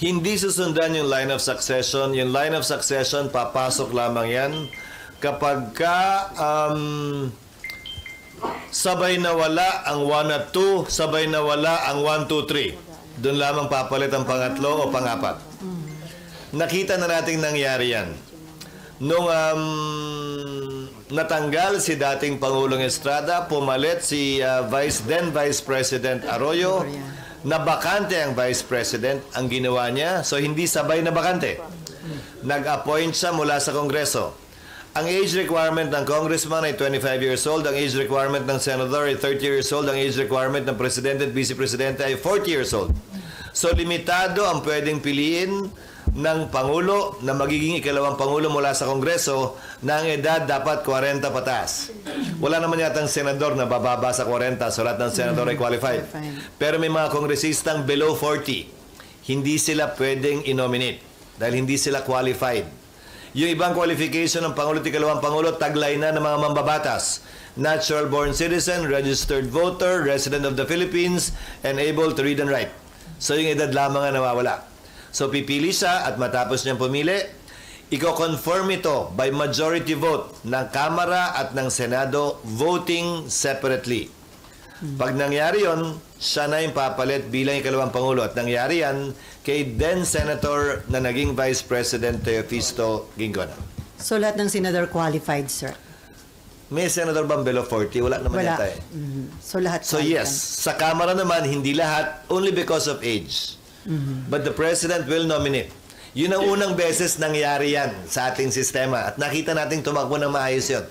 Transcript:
Hindi susundan yung line of succession. Yung line of succession, papasok lamang yan kapag sabay na wala ang 1 at 2, sabay na wala ang 1, 2, 3. Doon lamang papalit ang pangatlo o pangapat. Nakita na natin nangyari yan. Nung natanggal si dating Pangulong Estrada, pumalit si then Vice President Arroyo, na bakante ang Vice President, ang ginawa niya, so hindi sabay na bakante. Nag-appoint siya mula sa Kongreso. Ang age requirement ng congressman ay 25 years old, ang age requirement ng senador ay 30 years old, ang age requirement ng presidente at vice-presidente ay 40 years old. So limitado ang pwedeng piliin ng Pangulo na magiging ikalawang Pangulo mula sa Kongreso na ang edad dapat 40 pataas. Wala naman yatang senador na bababa sa 40, so lahat ng senador ay qualified. Pero may mga kongresistang below 40. Hindi sila pwedeng i-nominate dahil hindi sila qualified. Yung ibang qualification ng Pangulo at ikalawang Pangulo, taglay na ng mga mambabatas. Natural born citizen, registered voter, resident of the Philippines, and able to read and write. So yung edad lamang ang nawawala. So pipili siya at matapos niyang pumili, i-confirm ito by majority vote ng Kamara at ng Senado voting separately. Pag nangyari yon, siya na yung papalit bilang ikalawang Pangulo. At nangyari yan kay then Senator na naging Vice President Teofisto Gingonan. So lahat ng senador qualified, sir? May senador bang below 40? Wala naman yata eh. So lahat So yes, sa Kamara naman, hindi lahat, only because of age. But the President will nominate. Yun ang unang beses nangyari yan sa ating sistema. At nakita natin tumakbo ng maayos yun.